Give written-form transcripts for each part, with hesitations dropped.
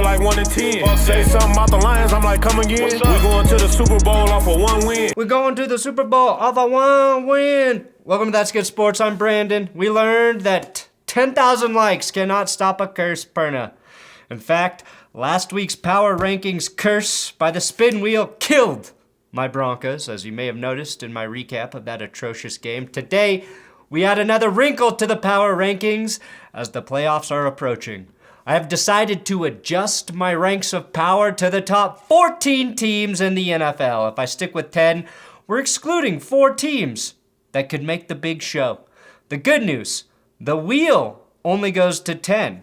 like 1 in 10. Say something about the Lions, I'm like, come again. We going to the Super Bowl off of 1 win. We're going to the Super Bowl off of 1 win. Welcome to That's Good Sports. I'm Brandon. We learned that 10,000 likes cannot stop a curse, Perna. In fact, last week's power rankings curse by the spin wheel killed my Broncos, as you may have noticed in my recap of that atrocious game. Today, we add another wrinkle to the power rankings as the playoffs are approaching. I have decided to adjust my ranks of power to the top 14 teams in the NFL. If I stick with 10, we're excluding 4 teams that could make the big show. The good news, the wheel only goes to 10.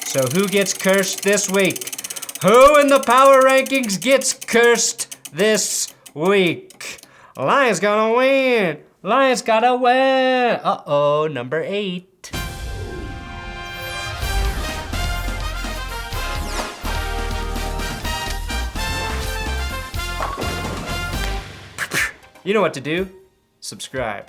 So who gets cursed this week? Who in the power rankings gets cursed this week? Lions gonna win. Lions gotta win. Uh-oh, number 8. You know what to do. Subscribe.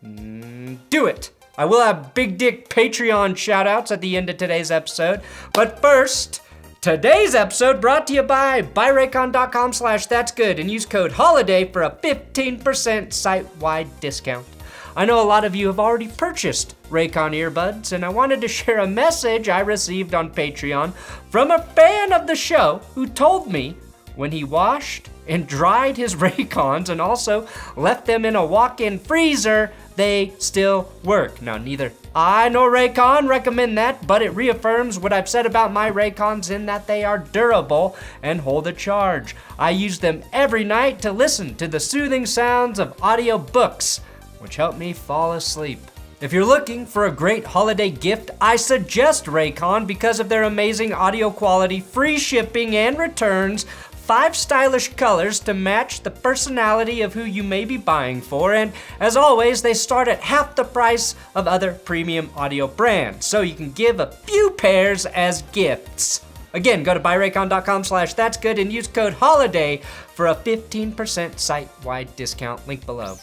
Do it. I will have big dick Patreon shoutouts at the end of today's episode. But first, today's episode brought to you by buyraycon.com/thatsgood and use code HOLIDAY for a 15% site-wide discount. I know a lot of you have already purchased Raycon earbuds, and I wanted to share a message I received on Patreon from a fan of the show who told me when he washed and dried his Raycons and also left them in a walk-in freezer, they still work. Now, neither I nor Raycon recommend that, but it reaffirms what I've said about my Raycons in that they are durable and hold a charge. I use them every night to listen to the soothing sounds of audio books, which help me fall asleep. If you're looking for a great holiday gift, I suggest Raycon because of their amazing audio quality, free shipping and returns, 5 stylish colors to match the personality of who you may be buying for, and as always, they start at half the price of other premium audio brands, so you can give a few pairs as gifts. Again, go to buyraycon.com/thatsgood and use code HOLIDAY for a 15% site-wide discount, link below.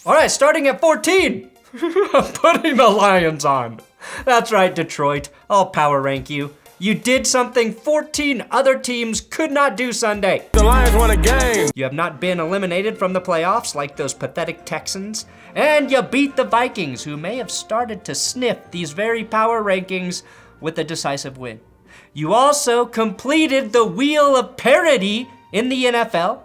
All right, starting at 14, putting the Lions on. That's right, Detroit. I'll power rank you. You did something 14 other teams could not do Sunday. The Lions won a game. You have not been eliminated from the playoffs like those pathetic Texans. And you beat the Vikings, who may have started to sniff these very power rankings with a decisive win. You also completed the Wheel of Parody in the NFL.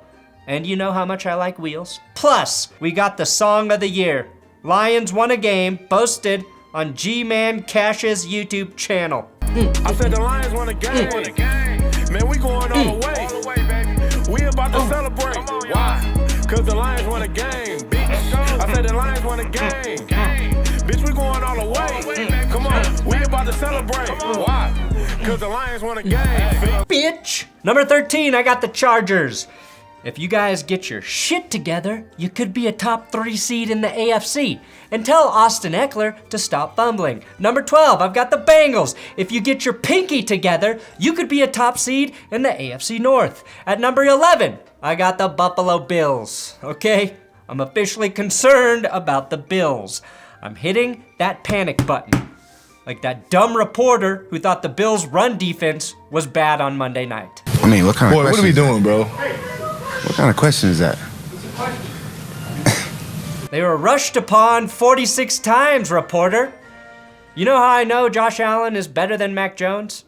And you know how much I like wheels. Plus, we got the Song of the Year. Lions won a game, posted on G-Man Cash's YouTube channel. I said the Lions won a game. Man, we going all the way. All the way, baby. We about to celebrate. Why? Because the Lions won a game, bitch. I said the Lions won a game. Bitch, we going all the way. Come on, we about to celebrate. Why? Because the Lions won a game, Bitch. Number 13, I got the Chargers. If you guys get your shit together, you could be a top 3 seed in the AFC. And tell Austin Eckler to stop fumbling. Number 12, I've got the Bengals. If you get your pinky together, you could be a top seed in the AFC North. At number 11, I got the Buffalo Bills. Okay, I'm officially concerned about the Bills. I'm hitting that panic button. Like that dumb reporter who thought the Bills' run defense was bad on Monday night. I mean, what kind of Boy, what are we doing, bro? What kind of question is that? They were rushed upon 46 times, reporter. You know how I know Josh Allen is better than Mac Jones?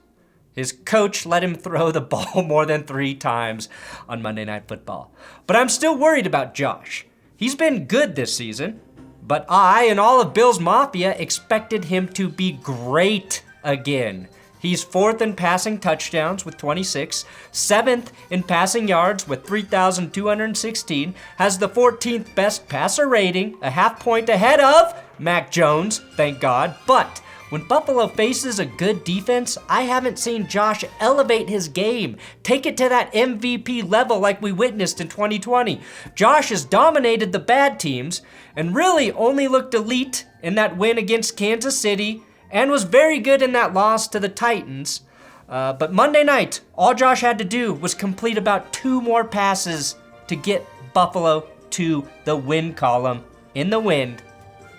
His coach let him throw the ball more than 3 times on Monday Night Football. But I'm still worried about Josh. He's been good this season, but I and all of Bills Mafia expected him to be great again. He's 4th in passing touchdowns with 26, 7th in passing yards with 3,216, has the 14th best passer rating, a half point ahead of Mac Jones, thank God. But when Buffalo faces a good defense, I haven't seen Josh elevate his game, take it to that MVP level like we witnessed in 2020. Josh has dominated the bad teams and really only looked elite in that win against Kansas City and was very good in that loss to the Titans. But Monday night, all Josh had to do was complete about 2 more passes to get Buffalo to the win column. in the wind,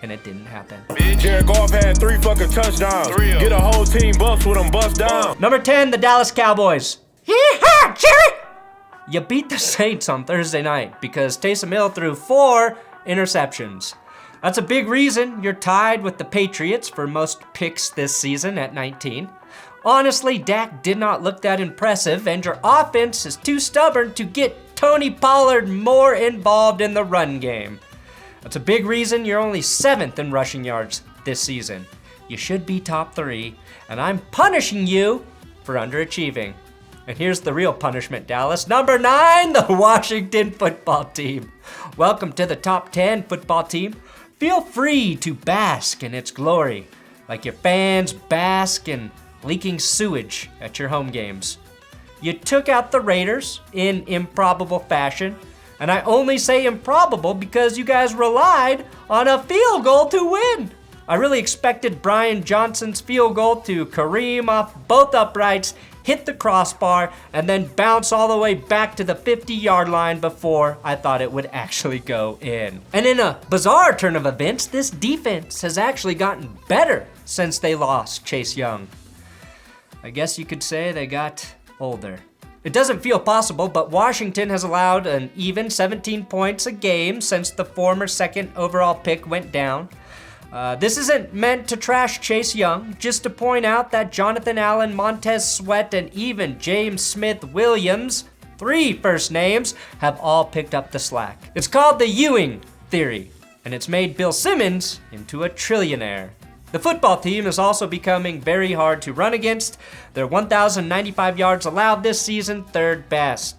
and it didn't happen. Jared Goff had 3 fucking touchdowns. Get a whole team bust with them bust down. Number 10, the Dallas Cowboys. Yeehaw, Jerry! You beat the Saints on Thursday night because Taysom Hill threw 4 interceptions. That's a big reason you're tied with the Patriots for most picks this season at 19. Honestly, Dak did not look that impressive, and your offense is too stubborn to get Tony Pollard more involved in the run game. That's a big reason you're only 7th in rushing yards this season. You should be top 3, and I'm punishing you for underachieving. And here's the real punishment, Dallas. Number 9, the Washington football team. Welcome to the top 10 football team. Feel free to bask in its glory, like your fans bask in leaking sewage at your home games. You took out the Raiders in improbable fashion, and I only say improbable because you guys relied on a field goal to win. I really expected Brian Johnson's field goal to careem off both uprights, hit the crossbar, and then bounce all the way back to the 50-yard line before I thought it would actually go in. And in a bizarre turn of events, this defense has actually gotten better since they lost Chase Young. I guess you could say they got older. It doesn't feel possible, but Washington has allowed an even 17 points a game since the former 2nd overall pick went down. This isn't meant to trash Chase Young, just to point out that Jonathan Allen, Montez Sweat, and even James Smith-Williams, 3 first names, have all picked up the slack. It's called the Ewing theory, and it's made Bill Simmons into a trillionaire. The football team is also becoming very hard to run against. They're 1,095 yards allowed this season, 3rd best.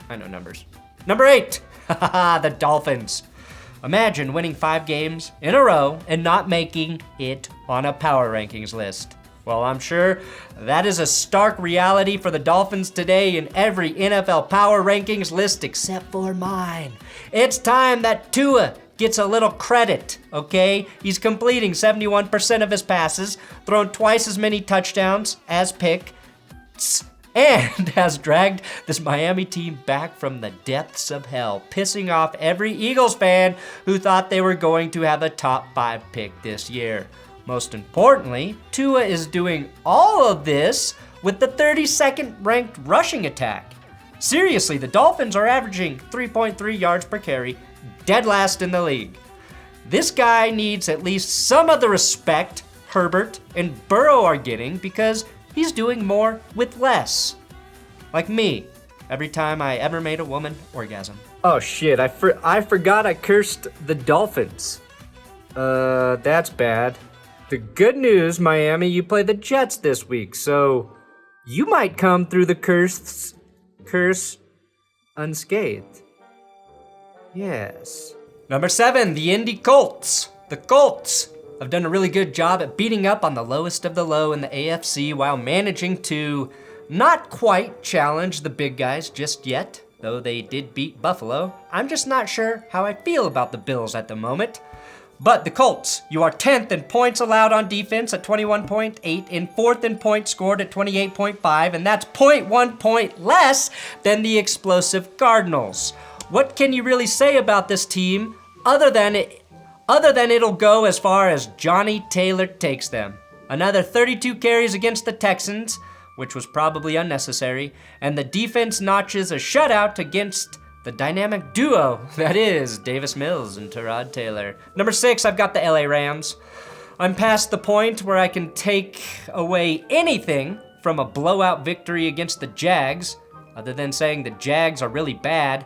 I know numbers. Number 8, the Dolphins. Imagine winning 5 games in a row and not making it on a power rankings list. Well, I'm sure that is a stark reality for the Dolphins today in every NFL power rankings list except for mine. It's time that Tua gets a little credit, okay? He's completing 71% of his passes, thrown twice as many touchdowns as picks, and has dragged this Miami team back from the depths of hell, pissing off every Eagles fan who thought they were going to have a top 5 pick this year. Most importantly, Tua is doing all of this with the 32nd ranked rushing attack. Seriously, the Dolphins are averaging 3.3 yards per carry, dead last in the league. This guy needs at least some of the respect Herbert and Burrow are getting because he's doing more with less. Like me, every time I ever made a woman orgasm. Oh shit, I forgot I cursed the Dolphins. That's bad. The good news, Miami, you play the Jets this week, so you might come through the curse unscathed. Yes. Number 7, the Indy Colts. The Colts have done a really good job at beating up on the lowest of the low in the AFC while managing to not quite challenge the big guys just yet, though they did beat Buffalo. I'm just not sure how I feel about the Bills at the moment. But the Colts, you are 10th in points allowed on defense at 21.8 and 4th in points scored at 28.5, and that's 0.1 point less than the explosive Cardinals. What can you really say about this team other than it'll go as far as Johnny Taylor takes them? Another 32 carries against the Texans, which was probably unnecessary, and the defense notches a shutout against the dynamic duo that is Davis Mills and Tyrod Taylor. Number 6, I've got the LA Rams. I'm past the point where I can take away anything from a blowout victory against the Jags, other than saying the Jags are really bad.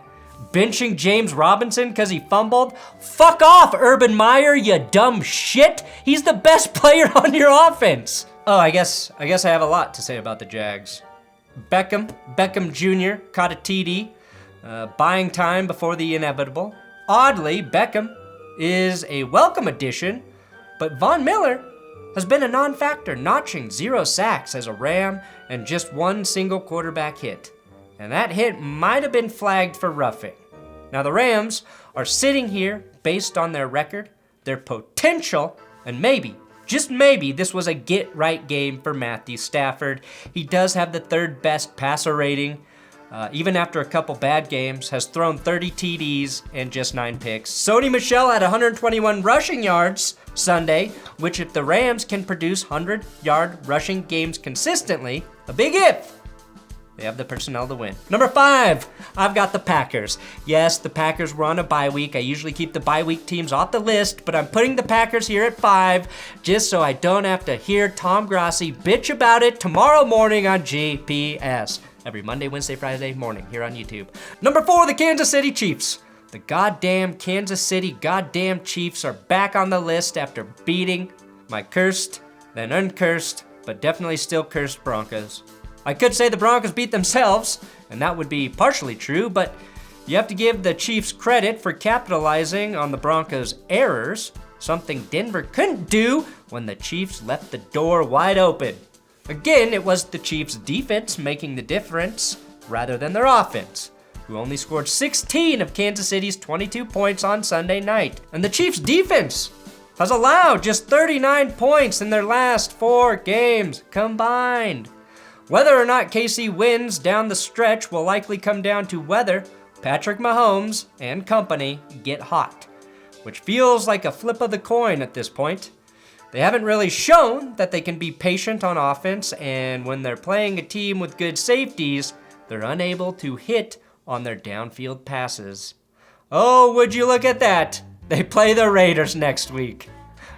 Benching James Robinson because he fumbled? Fuck off, Urban Meyer, you dumb shit! He's the best player on your offense! Oh, I guess I have a lot to say about the Jags. Beckham Jr. caught a TD, buying time before the inevitable. Oddly, Beckham is a welcome addition, but Von Miller has been a non-factor, notching 0 sacks as a Ram and just 1 single quarterback hit. And that hit might have been flagged for roughing. Now the Rams are sitting here based on their record, their potential, and maybe, just maybe, this was a get-right game for Matthew Stafford. He does have the 3rd best passer rating, even after a couple bad games, has thrown 30 TDs and just 9 picks. Sony Michel had 121 rushing yards Sunday, which if the Rams can produce 100-yard rushing games consistently, a big if, they have the personnel to win. Number 5, I've got the Packers. Yes, the Packers were on a bye week. I usually keep the bye week teams off the list, but I'm putting the Packers here at 5 just so I don't have to hear Tom Grassi bitch about it tomorrow morning on GPS. Every Monday, Wednesday, Friday morning here on YouTube. Number 4, the Kansas City Chiefs. The goddamn Kansas City goddamn Chiefs are back on the list after beating my cursed, then uncursed, but definitely still cursed Broncos. I could say the Broncos beat themselves, and that would be partially true, but you have to give the Chiefs credit for capitalizing on the Broncos' errors, something Denver couldn't do when the Chiefs left the door wide open. Again, it was the Chiefs' defense making the difference rather than their offense, who only scored 16 of Kansas City's 22 points on Sunday night. And the Chiefs' defense has allowed just 39 points in their last 4 games combined. Whether or not KC wins down the stretch will likely come down to whether Patrick Mahomes and company get hot, which feels like a flip of the coin at this point. They haven't really shown that they can be patient on offense, and when they're playing a team with good safeties, they're unable to hit on their downfield passes. Oh, would you look at that? They play the Raiders next week,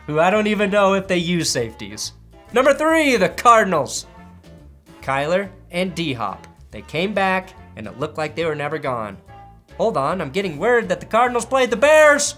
who I don't even know if they use safeties. Number 3, the Cardinals. Kyler and D-Hop. They came back, and it looked like they were never gone. Hold on, I'm getting word that the Cardinals played the Bears,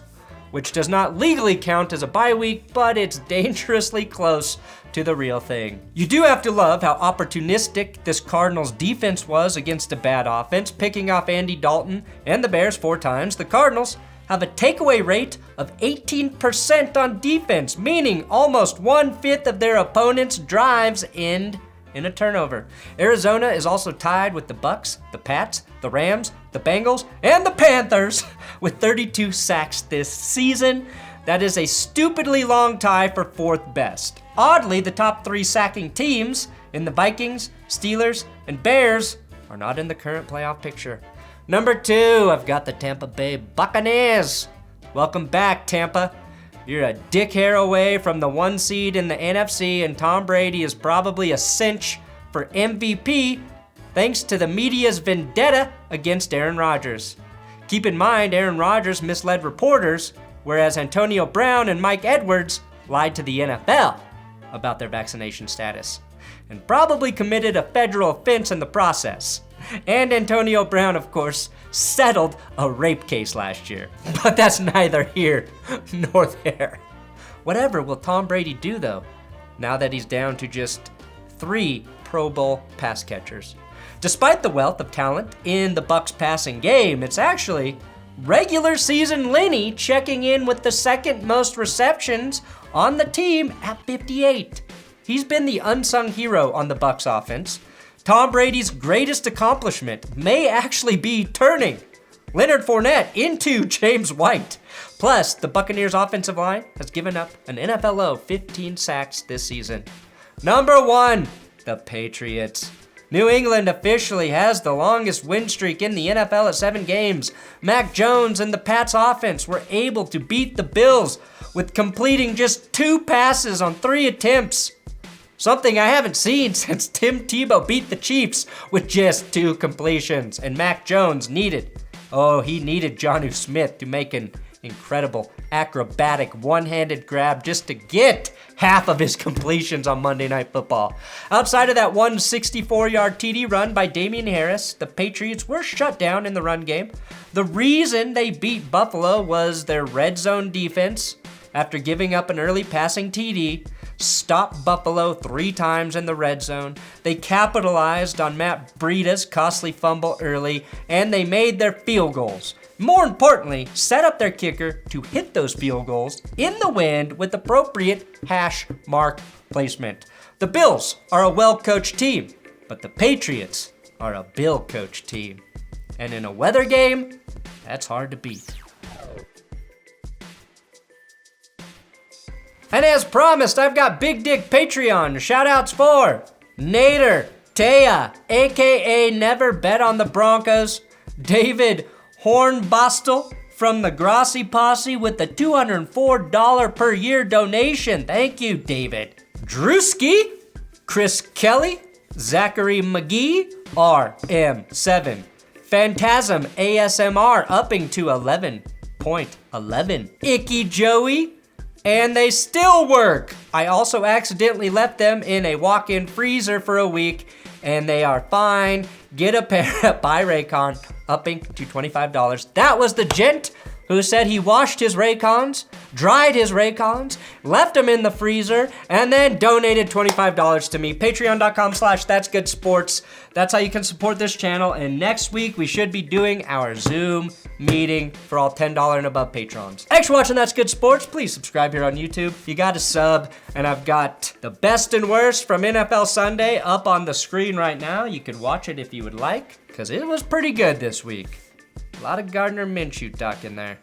which does not legally count as a bye week, but it's dangerously close to the real thing. You do have to love how opportunistic this Cardinals defense was against a bad offense, picking off Andy Dalton and the Bears 4 times. The Cardinals have a takeaway rate of 18% on defense, meaning almost 1/5 of their opponent's drives end in a turnover. Arizona is also tied with the Bucs, the Pats, the Rams, the Bengals, and the Panthers with 32 sacks this season. That is a stupidly long tie for 4th best. Oddly, the top 3 sacking teams in the Vikings, Steelers, and Bears are not in the current playoff picture. Number 2, I've got the Tampa Bay Buccaneers. Welcome back, Tampa. You're a dick hair away from the 1 seed in the NFC, and Tom Brady is probably a cinch for MVP thanks to the media's vendetta against Aaron Rodgers. Keep in mind, Aaron Rodgers misled reporters, whereas Antonio Brown and Mike Edwards lied to the NFL about their vaccination status, and probably committed a federal offense in the process. And Antonio Brown, of course, settled a rape case last year. But that's neither here nor there. Whatever will Tom Brady do, though, now that he's down to just 3 Pro Bowl pass catchers? Despite the wealth of talent in the Bucs passing game, it's actually regular season Lenny checking in with the 2nd most receptions on the team at 58. He's been the unsung hero on the Bucs offense. Tom Brady's greatest accomplishment may actually be turning Leonard Fournette into James White. Plus, the Buccaneers offensive line has given up an NFL low 15 sacks this season. Number 1, the Patriots. New England officially has the longest win streak in the NFL at 7 games. Mac Jones and the Pats offense were able to beat the Bills with completing just 2 passes on 3 attempts. Something I haven't seen since Tim Tebow beat the Chiefs with just 2 completions. And Mac Jones needed Jonnu Smith to make an incredible acrobatic one-handed grab just to get half of his completions on Monday Night Football. Outside of that 164-yard TD run by Damian Harris, the Patriots were shut down in the run game. The reason they beat Buffalo was their red zone defense, after giving up an early passing TD, stopped Buffalo 3 times in the red zone. They capitalized on Matt Breida's costly fumble early, and they made their field goals. More importantly, set up their kicker to hit those field goals in the wind with appropriate hash mark placement. The Bills are a well-coached team, but the Patriots are a Bill-coached team. And in a weather game, that's hard to beat. And as promised, I've got Big Dick Patreon shoutouts for Nader, Taya, aka Never Bet on the Broncos. David Hornbostel from the Grossi Posse with the $204 per year donation. Thank you, David. Drewski, Chris Kelly, Zachary McGee, RM7. Phantasm ASMR upping to 11.11. Icky Joey, and they still work. I also accidentally left them in a walk-in freezer for a week, and they are fine. Get a pair by Raycon, upping to $25. That was the gent who said he washed his Raycons, dried his Raycons, left them in the freezer, and then donated $25 to me. Patreon.com/thatsgoodsports. That's how you can support this channel. And next week, we should be doing our Zoom meeting for all $10 and above patrons. Thanks for watching That's Good Sports. Please subscribe here on YouTube. You got to sub, and I've got the best and worst from NFL Sunday up on the screen right now. You can watch it if you would like, because it was pretty good this week. A lot of Gardner Minshew talk in there.